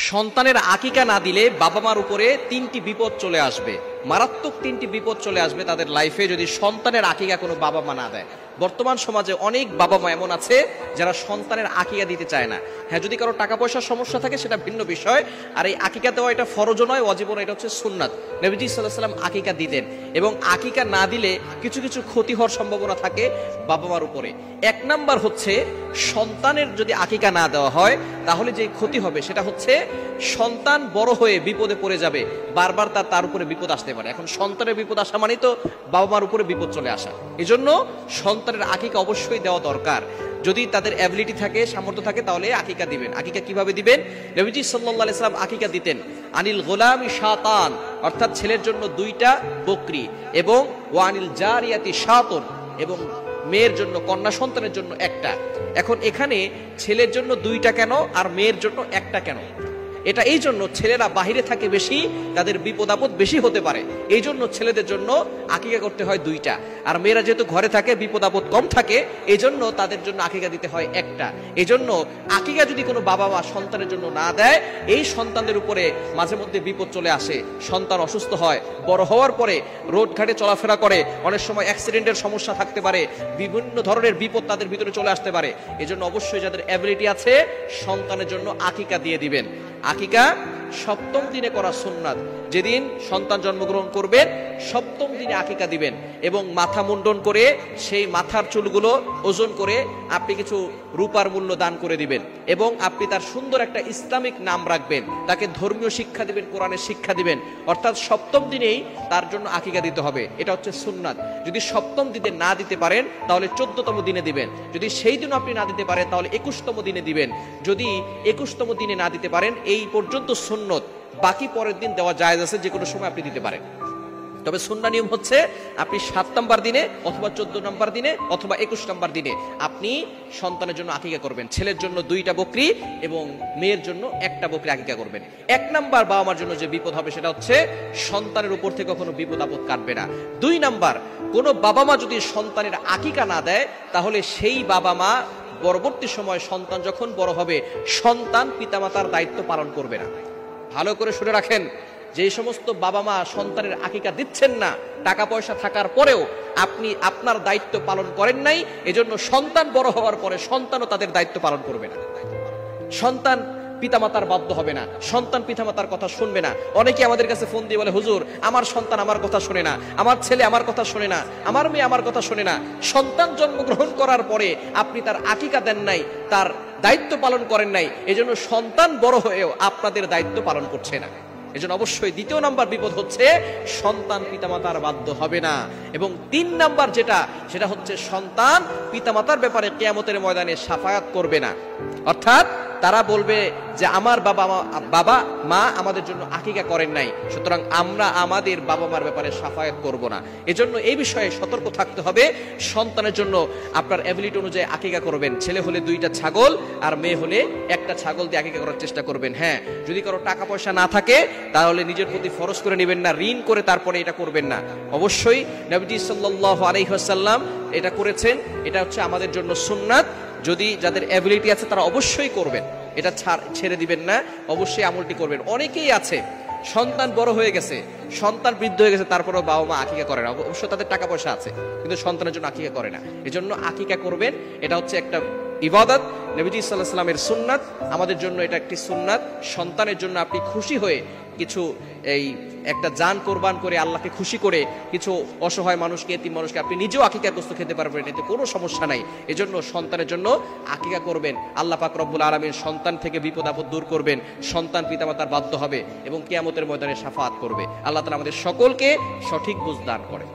সন্তানের আকিকা না দিলে বাবা মার উপরে তিনটি বিপদ চলে আসবে, মারাত্মক তিনটি বিপদ চলে আসবে তাদের লাইফে যদি সন্তানের আকিকা কোনো বাবা মা না দেয়। বর্তমান সমাজে অনেক বাবা মা এমন আছে যারা সন্তানের আকিকা দিতে চায় না। হ্যাঁ, যদি কারো টাকা পয়সার সমস্যা থাকে সেটা ভিন্ন বিষয়, আর এই আকিকা দেওয়া এটা ফরজও নয়, ওয়াজিবও নয়, এটা হচ্ছে সুন্নাত। নবীজি সাল্লাল্লাহু আলাইহি ওয়াসাল্লাম আকিকা দিতেন, এবং আকিকা না দিলে কিছু কিছু ক্ষতি হওয়ার সম্ভাবনা থাকে বাবা মার উপরে। এক নাম্বার হচ্ছে, সন্তানের যদি আকিকা না দেওয়া হয় তাহলে যে ক্ষতি হবে সেটা হচ্ছে সন্তান বড় হয়ে বিপদে পড়ে যাবে, বারবার তার উপরে বিপদ আসতে পারে। এখন সন্তানের বিপদ আসা মানেই তো বাবা মার উপরে বিপদ চলে আসা। এজন্য সন্তানের আকিকা অবশ্যই দেওয়া দরকার। যদি তাদের অ্যাবিলিটি থাকে, সামর্থ্য থাকে, তাহলে আকিকা দিবেন। আকিকা কিভাবে দিবেন? নবীজি সাল্লাল্লাহু আলাইহি ওয়াসাল্লাম আকিকা দিতেন আনিল গোলামি শাতান, অর্থাৎ ছেলের জন্য 2টা বকরি, এবং ওয়ানিল জারিয়াতি শাতুন, এবং মেয়ের জন্য, কন্যা সন্তানের জন্য 1টা। এখন এখানে ছেলের জন্য 2টা কেন আর মেয়ের জন্য 1টা কেন? এটা এই জন্য, ছেলেরা বাহিরে থাকে বেশি, তাদের বিপদ আপদ বেশি হতে পারে, এই জন্য ছেলেদের জন্য আকিকা করতে হয় 2টা। আর মেয়েরা যেহেতু ঘরে থাকে, বিপদ আপদ কম থাকে, এই জন্য তাদের জন্য আকিকা দিতে হয় 1টা। এই জন্য আকিকা যদি কোনো বাবা মা সন্তানের জন্য না দেয়, এই সন্তানদের উপরে মাঝে মধ্যে বিপদ চলে আসে। সন্তান অসুস্থ হয়, বড় হওয়ার পরে রোড ঘাটে চলাফেরা করে, অনেক সময় অ্যাক্সিডেন্টের সমস্যা থাকতে পারে, বিভিন্ন ধরনের বিপদ তাদের ভিতরে চলে আসতে পারে। এই জন্য অবশ্যই যাদের অ্যাবিলিটি আছে সন্তানের জন্য আকিকা দিয়ে দিবেন। আকিকা 7ম দিনে করা সুন্নাত। যেদিন সন্তান জন্মগ্রহণ করবেন 7ম দিনে আকিকা দিবেন, এবং মাথা মুন্ডন করে সেই মাথার চুলগুলো ওজন করে আপনি কিছু রূপার মূল্য দান করে দিবেন, এবং আপনি তার সুন্দর একটা ইসলামিক নাম রাখবেন, তাকে ধর্মীয় শিক্ষা দিবেন, কোরআনের শিক্ষা দিবেন। অর্থাৎ 7ম দিনেই তার জন্য আকিকা দিতে হবে, এটা হচ্ছে সুন্নাত। যদি 7ম দিনে না দিতে পারেন তাহলে 14তম দিনে দিবেন। যদি সেই দিনও আপনি না দিতে পারেন তাহলে 21তম দিনে দিবেন। যদি 21তম দিনে না দিতে পারেন, এই পর্যন্ত সুন্নত, বাকি পরের দিন দেওয়া জায়েজ আছে, যে কোনো সময় আপনি দিতে পারেন। তবে সুন্নাহ নিয়ম হচ্ছে আপনি 7 নম্বর দিনে অথবা 14 নম্বর দিনে অথবা 21 নম্বর দিনে আপনি সন্তানের জন্য আকিকা করবেন। ছেলের জন্য 2টা বকরি এবং মেয়ের জন্য 1টা বকরি আকিকা করবেন। 1 নাম্বার বাবা মার জন্য যে বিপদ হবে সেটা হচ্ছে সন্তানের উপর থেকে কখনো বিপদ আপদ কাটবে না। 2 নাম্বার, কোনো বাবা মা যদি সন্তানের আকিকা না দেয় তাহলে সেই বাবা মা পরবর্তী সময় সন্তান যখন বড় হবে, সন্তান পিতামাতার দায়িত্ব পালন করবে না। ভালো করে শুনে রাখেন, যে সমস্ত বাবা মা সন্তানের আকিকা দিচ্ছেন না, টাকা পয়সা থাকার পরেও আপনি আপনার দায়িত্ব পালন করেন নাই, এজন্য সন্তান বড় হওয়ার পরে সন্তানও তাদের দায়িত্ব পালন করবে না। সন্তান পিতামাতার বাধ্য হবে না, সন্তান পিতামাতার কথা শুনবে না। অনেকে আমাদের কাছে ফোন দিয়ে বলে, হুজুর আমার সন্তান আমার কথা শুনে না, আমার ছেলে আমার কথা শুনে না, আমার মেয়ে আমার কথা শুনে না। সন্তান জন্মগ্রহণ করার পরে আপনি তার আকিকা দেন নাই, তার দায়িত্ব পালন করেন নাই, এজন্য সন্তান বড় হয়েও আপনাদের দায়িত্ব পালন করছে না। এজন্য অবশ্যই 2য় নাম্বার বিপদ হচ্ছে সন্তান পিতামাতার বাধ্য হবে না। এবং 3 নাম্বার যেটা, সেটা হচ্ছে সন্তান পিতামাতার ব্যাপারে কিয়ামতের ময়দানে শাফায়াত করবে না। অর্থাৎ তারা বলবে যে আমার বাবা মা আমাদের জন্য আকিকা করেন নাই, সুতরাং আমরা আমাদের বাবা মার ব্যাপারে শাফায়াত করব না। এজন্য এই বিষয়ে সতর্ক থাকতে হবে। সন্তানের জন্য আপনার অ্যাবিলিটি অনুযায়ী আকিকা করবেন। ছেলে হলে 2টা ছাগল আর মেয়ে হলে 1টা ছাগল দিয়ে আকিকা করার চেষ্টা করবেন। হ্যাঁ, যদি কারো টাকা পয়সা না থাকে তাহলে নিজের প্রতি ফরজ করে নেবেন না, ঋণ করে তারপরে এটা করবেন না। অবশ্যই নবীজি সাল্লাল্লাহু আলাইহি ওয়াসাল্লাম এটা করেছেন, এটা হচ্ছে আমাদের জন্য সুন্নাত। যদি যাদের অ্যাবিলিটি আছে তারা অবশ্যই করবেন, এটা ছেড়ে দিবেন না, অবশ্যই আমলটি করবেন। অনেকেই আছে সন্তান বড় হয়ে গেছে, সন্তান বৃদ্ধ হয়ে গেছে, তারপরেও বাবা মা আকিকা করে না। অবশ্য তাদের টাকা পয়সা আছে, কিন্তু সন্তানের জন্য আকিকা করে না। এজন্য আকিকা করবেন, এটা হচ্ছে একটা ইবাদত, নবীজি সাল্লাল্লাহু আলাইহি ওয়াসাল্লামের সুন্নাত, আমাদের জন্য এটা একটি সুন্নাত। সন্তানের জন্য আপনি খুশি হয়ে কিছু একটা জান কোরবান করে আল্লাহকে খুশি করে কিছু অসহায় মানুষকে, এতিম মানুষকে আপনি নিজেও আকিকার গোশত খেতে পারবেন, এতে কোনো সমস্যা নাই। এজন্য সন্তানের জন্য আকিকা করবেন। আল্লাহ পাক রব্বুল আলামিন সন্তান থেকে বিপদ আপদ দূর করবেন, সন্তান পিতামাতার বাধ্য হবে এবং কিয়ামতের ময়দানে শাফাআত করবে। আল্লাহ তাআলা আমাদের সকলকে সঠিক বুঝ দান করেন।